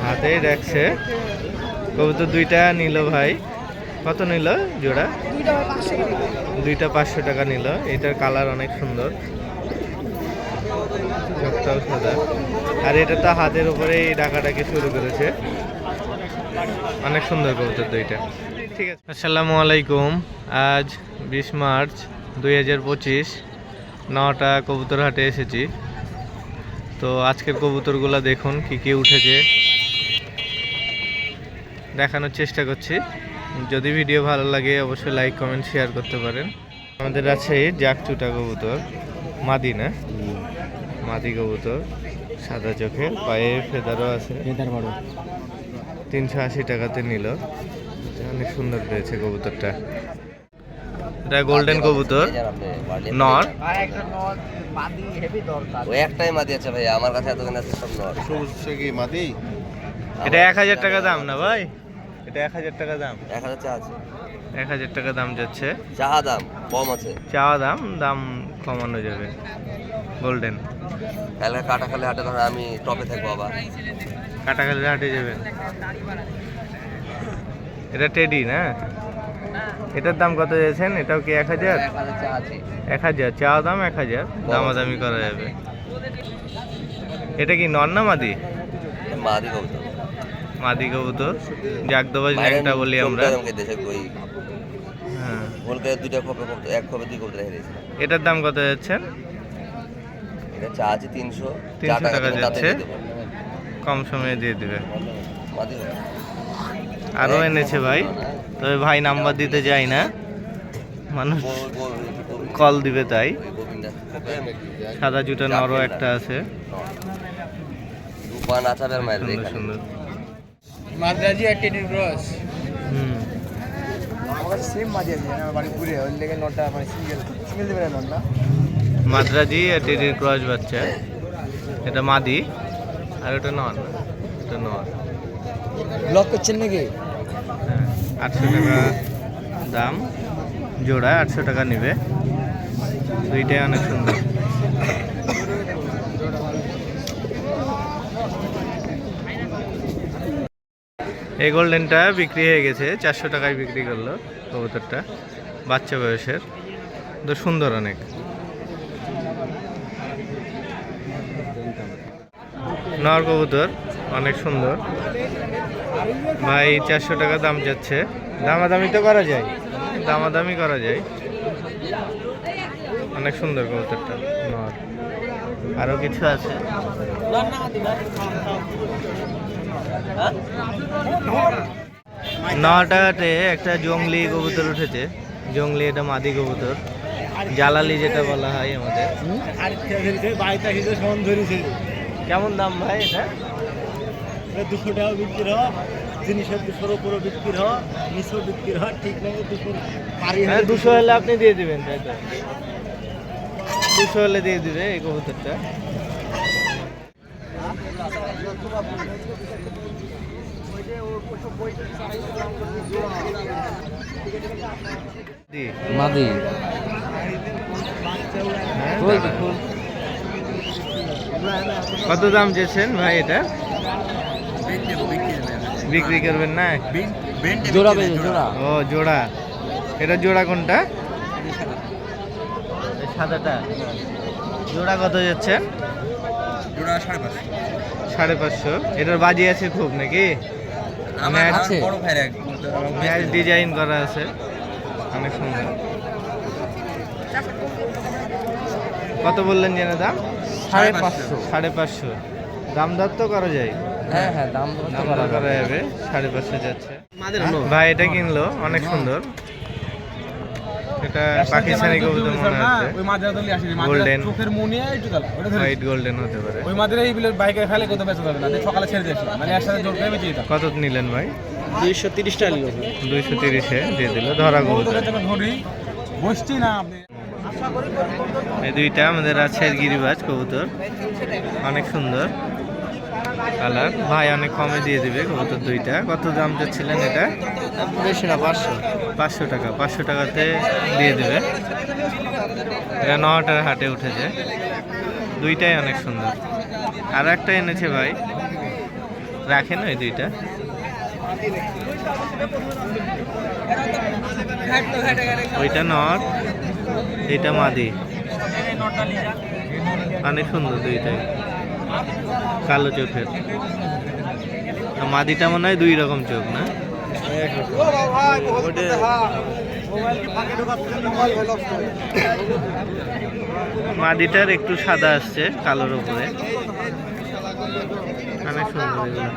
হাতেই রাখছে কবুতর। দুইটা নিল ভাই, কত নিল জোড়া? দুইটা 500 টাকা নিল। এটার কালার অনেক সুন্দর, চোখটাও সাদা। আর এটা তো হাতের উপরে ডাকাডাকি শুরু করেছে। অনেক সুন্দর কবুতর দুইটা। ঠিক আছে, আসসালামু আলাইকুম। আজ 20 মার্চ 2025 9টা কবুতর হাটে এসেছি। তো আজকের কবুতরগুলো দেখুন কি কি উঠেছে, দেখানোর চেষ্টা করছি। যদি ভিডিও ভালো লাগে অবশ্যই লাইক কমেন্ট শেয়ার করতে পারেন। আমাদের আছে জাকচুটা কবুতর, মাদি না? মাদি কবুতর, সাদা চোখের, পায়ে ফেদারও আছে। 380 টাকাতে নিল। অনেক সুন্দর পেয়েছে কবুতরটা। এটা গোল্ডেন কবুতর, নর। ওই একটাই মাদি আছে ভাই আমার কাছে, এতদিন আছে সব নর। কি মাদি? এটা 1000 টাকা দাম না ভাই? এটা 1000 টাকা দাম। 1000 চা আছে। 1000 টাকা দাম যাচ্ছে। চাহা দাম কম আছে, চাওয়া দাম কমানো যাবে। গোল্ডেন কালকে কাটাখালি হাটে ধরো আমি টপে থাকবো আবার। কাটাখালি হাটে যাবেন। এটা টেডি না? এটার দাম কত দিয়েছেন? এটাও কি 1000? 1000 চা আছে। 1000 চাওয়া দাম, 1000 দামাদামি করা যাবে। এটা কি নর না মাদি? মাদি কবুতর। মাদি কবুতর, জাগদবাজ ল্যাংটা বলি আমরা। হ্যাঁ, বলকে দুইটা খোপে কবুতর, এক খোপে দুই কবুতর রেখে দিয়েছে। এটার দাম কত যাচ্ছেন? এটা চা আছে 300 টাকা যাচ্ছে। কম সময়ে দিয়ে দিবে। মাদি আরও এনেছে ভাই, তবে ভাই নাম্বার দিতে চাই না, মানুষ কল দিবে তাই। সাদা জুটা নরও একটা আছে, রূপা নাচাবের মায়ের সুন্দর সুন্দর। মাদ্রাজি আর টেনির ক্রস। আমার সেম মাদি আছে আমার বাড়ি পুরে, ওই লেগে নটা মানে সিঙ্গেল দিবে না না। মাদ্রাজি আর টেনির ক্রস বাচ্চা। এটা মাদি আর ওটা নর। এটা নর। ব্লক করছেন নাকি? হ্যাঁ, 800 টাকা দাম জোড়া, 800 টাকা নিবে। দুইটাই অনেক সুন্দর। এই গোল্ডেনটা বিক্রি হয়ে গেছে, 400 টাকায় বিক্রি করলো কবুতরটা, বাচ্চা বয়সের। তো সুন্দর অনেক। নর কবুতর অনেক সুন্দর ভাই, 400 টাকা দাম যাচ্ছে। দামাদামি তো করা যায়, দামাদামি করা যায়। অনেক সুন্দর কবুতরটা নর। আরো কিছু আছে। নটাতে একটা জংলি কবুতর উঠেছে। জংলি, এটা মাদি কবুতর, জালালি যেটা বলা হয় আমাদের। কেমন দাম ভাই এটা? 200 টাকা বিক্রি হয়, জিনিসের 200 উপরে বিক্রি হয়, নিচেও বিক্রি হয়, ঠিক নেই। 200 হলে আপনি দিয়ে দিবেন, তাই তো? 200 হলে দিয়ে দিবে এই কবুতরটা। মাদি কত দাম চেয়েছেন ভাই এটা? বিক্রি করবেন না? জোড়া বেজে জোড়া। ও জোড়া। এটা জোড়া কোনটা? সাদাটা। জোড়া কত যাচ্ছেন? জোড়া 550। 550। এটার বাজি আছে খুব নাকি? ম্যাচ ডিজাইন করা আছে, অনেক সুন্দর। কত বললেন যেন দাম? 550। 550। দাম দর তো করা যায়। হ্যাঁ হ্যাঁ, দাম করা যাবে। 550 যাচ্ছে ভাই। এটা কিনলো, অনেক সুন্দর। এটা পাকিস্তানি কবুতর মনে হচ্ছে, গোল্ডেন, হোয়াইট গোল্ডেন হতে পারে। ওই মাদের এই বিলের বাইকে ফেলে কত বেচা যাবে না, সকালে ছেড়ে দিয়েছিল মানে একসাথে জোর করে বেচে দিতাম। কত নিলেন ভাই? 230 টাকা নিল। 230-এ দিয়ে দিল। ধরা কবুতর ধরি বসছি না আপনি। এই দুইটা আমাদের আছে গিরিবাজ কবুতর, অনেক সুন্দর কালার। ভাই অনেক কমে দিয়ে দিবে কবুতর দুইটা। কত দাম চাচ্ছিলেন এটা? বেশি না, 500 টাকা। 500 টাকাতে দিয়ে দেবে। এটা 9টার হাটে উঠেছে। দুইটাই অনেক সুন্দর। আর একটা এনেছে ভাই, রাখেন ওই দুইটা। ওইটা নর, এটা মাদি। অনেক সুন্দর দুইটাই, কালো চোখের। মাদিটা মনে হয় দুই রকম চোখ না? মাদিটার একটু সাদা আসছে কালোর উপরে, অনেক সুন্দর এগুলো।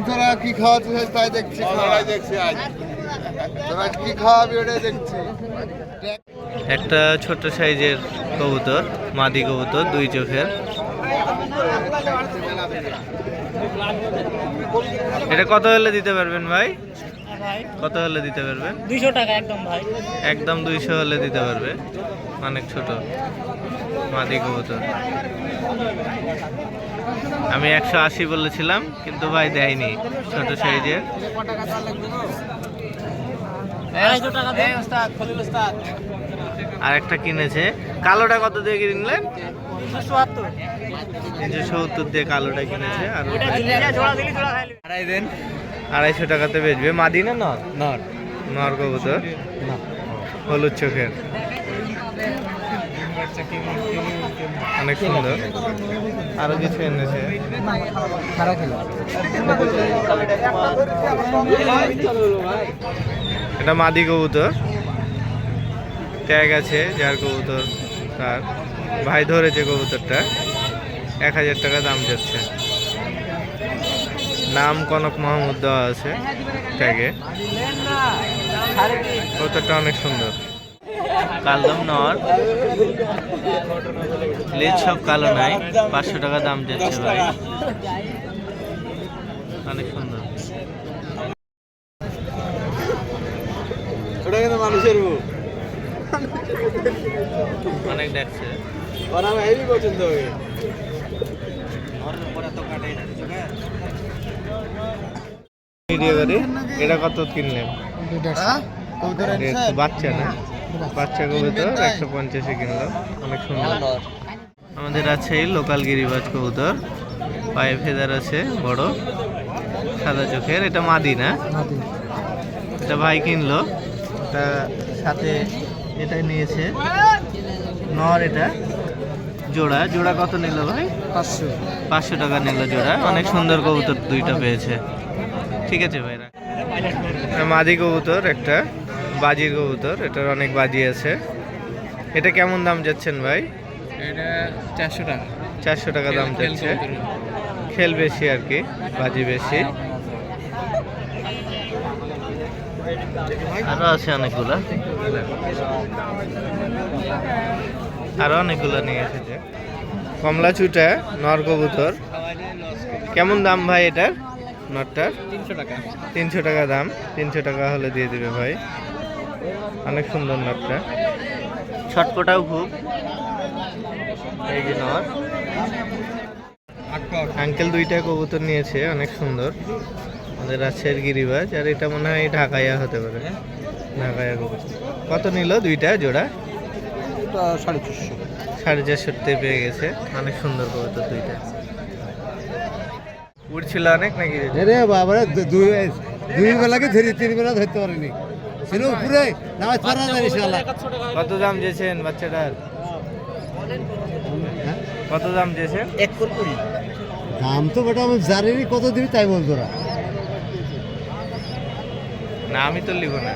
তোরা কি খাওয়াতে তাই দেখছি, আজ তোরা কি খাওয়াবি ওটাই দেখছি। একটা ছোট সাইজের কবুতর, মাদি কবুতর, দুই চোখের। এটা কত হলে দিতে পারবেন ভাই? কত হলে দিতে পারবেন? 200 টাকা একদম ভাই। একদম 200 হলে দিতে পারবে। অনেক ছোট মাদি কবুতর। আমি 180 বলেছিলাম, কিন্তু ভাই দেয়নি, ছোট সাইজের। 250 টাকা দেন ওস্তাদ, খলিল ওস্তাদ। আর একটা কিনেছে, কালোটা কত দিয়ে কিনলেন? 370। 370 দিয়ে কালোটা কিনেছে। আর এটা দিলে জোড়া দিলি জোড়া খাইলি। আড়াই দেন। 250 টাকাতে বেচবে। মাদি না নর? নর। নর কবুতর, না। হলুদ চোখের, অনেক সুন্দর। আরো কিছু এনেছে। খারাপ খেলো। এটা মাদি কবুতর, ট্যাগ আছে যার কবুতর তার। ভাই ধরেছে কবুতরটা, 1000 টাকা দাম যাচ্ছে। নাম কনক মাহমুদ দেওয়া আছে ট্যাগে। কবুতরটা অনেক সুন্দর। কালদম নর, লেজ সব কালো নাই, 500 টাকা দাম যাচ্ছে ভাই। অনেক সুন্দর। ওটা কিন্তু মানুষের অনেক দেখছে। হেভি পছন্দ হবে। ভিডিও করে। এটা কত কিনলেন? বাচ্চা না? বাচ্চা কবুতর 150-এ কিনলো। অনেক সুন্দর। আমাদের আছে লোকাল গিরিবাজ কবুতর, পায়ে ফেদার আছে বড়, সাদা চোখের। এটা মাদি না? এটা ভাই কিনলো। এটা সাথে এটা নিয়েছে নর। এটা জোড়া। জোড়া কত নিল ভাই? 500 টাকা নিল জোড়া। অনেক সুন্দর কবুতর দুইটা পেয়েছে। ঠিক আছে ভাই, রাখ। মাদি কবুতর একটা, বাজির কবুতর। এটার অনেক বাজি আছে। এটা কেমন দাম যাচ্ছেন ভাই? এটা 400 টাকা। 400 টাকা দাম যাচ্ছে। খেল বেশি আর কি, বাজি বেশি। আরো আছে অনেকগুলা, আরো অনেকগুলা নিয়ে এসেছে। কমলা চুটা নর কবুতর। কেমন দাম ভাই এটার? নরটার 300 টাকা। 300 টাকা দাম। 300 টাকা হলে দিয়ে দিবে ভাই। অনেক সুন্দর নরটা, ছটপটাও খুব। এই যে নর। আঙ্কেল দুইটা কবুতর নিয়েছে, অনেক সুন্দর। আমাদের রাজশাহীর গিরিবাজ। আর এটা মনে হয় ঢাকাইয়া হতে পারে, ঢাকাইয়া কবুতর। কত নিল দুইটা জোড়া? 450। 450-তে পেয়ে গেছে। অনেক সুন্দর কবুতর দুইটা। উড়ছিল অনেক নাকি? রে বাবা, দুই বেলাকে ধরি, 3 বেলা ধরতে পারিনি। ছিল উপরে নামাজ পড়া যায় ইনশাআল্লাহ। কত দাম চেয়েছেন বাচ্চাটার? কত দাম চেয়েছেন? 1 কোটি। দাম তো বেটা আমি জানি কত দিবি তাই বল তোরা। না আমি তো লিব না।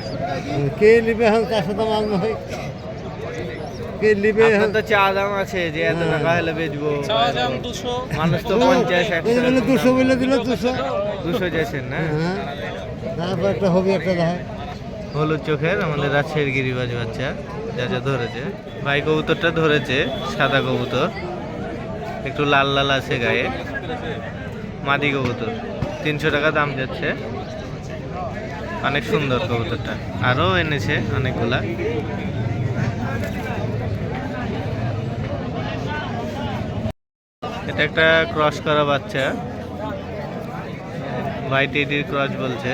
কে নিবে এখন, কার সাথে মাল হয়? কে নিবে? আপনার তো চা দাম আছে যে এত টাকা হলে বেচবো। মানুষ তো 50-100 বলে 200 বলে দিল, 200 চেয়েছেন না? হ্যাঁ, তারপর একটা হবে, একটা দেখায়। হলুদ চোখের আমাদের রাজশাহীর গিরিবাজ বাচ্চা, যা যা ধরেছে ভাই। কবুতরটা ধরেছে সাদা কবুতর, একটু লাল লাল আছে গায়ে। মাদি কবুতর, 300 টাকা দাম যাচ্ছে। অনেক সুন্দর কবুতরটা। আরও এনেছে অনেকগুলা। এটা একটা ক্রস করা বাচ্চা, হোয়াইট এডির ক্রস বলছে।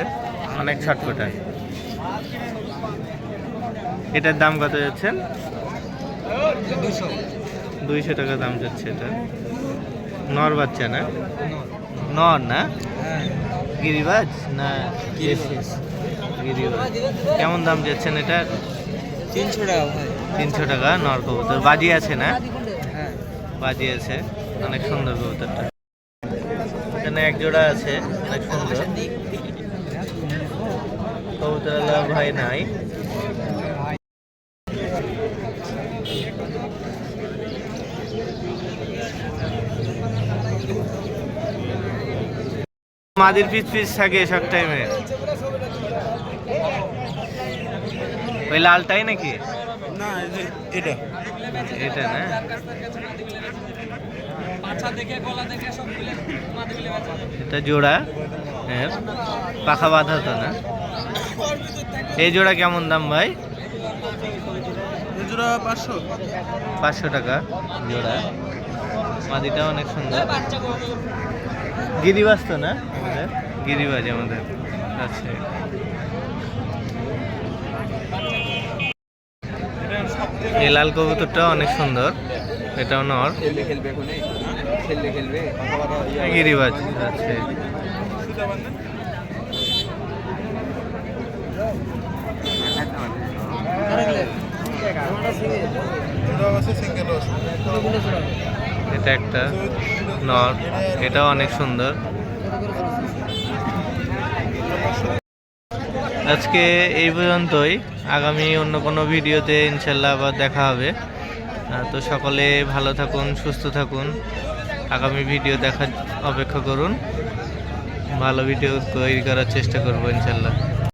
অনেক ছটফটা। এটার দাম কত যাচ্ছেন? 200 টাকা দাম যাচ্ছে এটা। নর বাচ্চা না? নর না? গিরিবাজ না গিরিবাজ। কেমন দাম যাচ্ছেন এটা? 300 টাকা ভাই। 300 টাকা নর কবুতর। বাজি আছে না? বাজি আছে, অনেক সুন্দর কবুতরটা। এখানে এক জোড়া আছে, অনেক সুন্দর কবুতর। ভাই নাই। মাদির পিস পিস থাকে সব টাইমে। ওই লালটাই নাকি? না এটা এটা না? এটা জোড়া, হ্যাঁ, পাখা বাঁধা তো না? এই জোড়া কেমন দাম ভাই? জোড়া 500। 500 টাকা জোড়া। মাদিটা অনেক সুন্দর। গিরিবাজ তো না? আমাদের গিরিবাজ আমাদের আছে। এই লাল কবুতরটা অনেক সুন্দর, এটাও নর। গিরিবাজ আছে। এটা একটা নর, এটাও অনেক সুন্দর। আজকে এই পর্যন্তই। আগামী অন্য কোনো ভিডিওতে ইনশাল্লাহ আবার দেখা হবে। তো সকলে ভালো থাকুন, সুস্থ থাকুন। আগামী ভিডিও দেখার অপেক্ষা করুন। ভালো ভিডিও তৈরি করার চেষ্টা করবো ইনশাল্লাহ।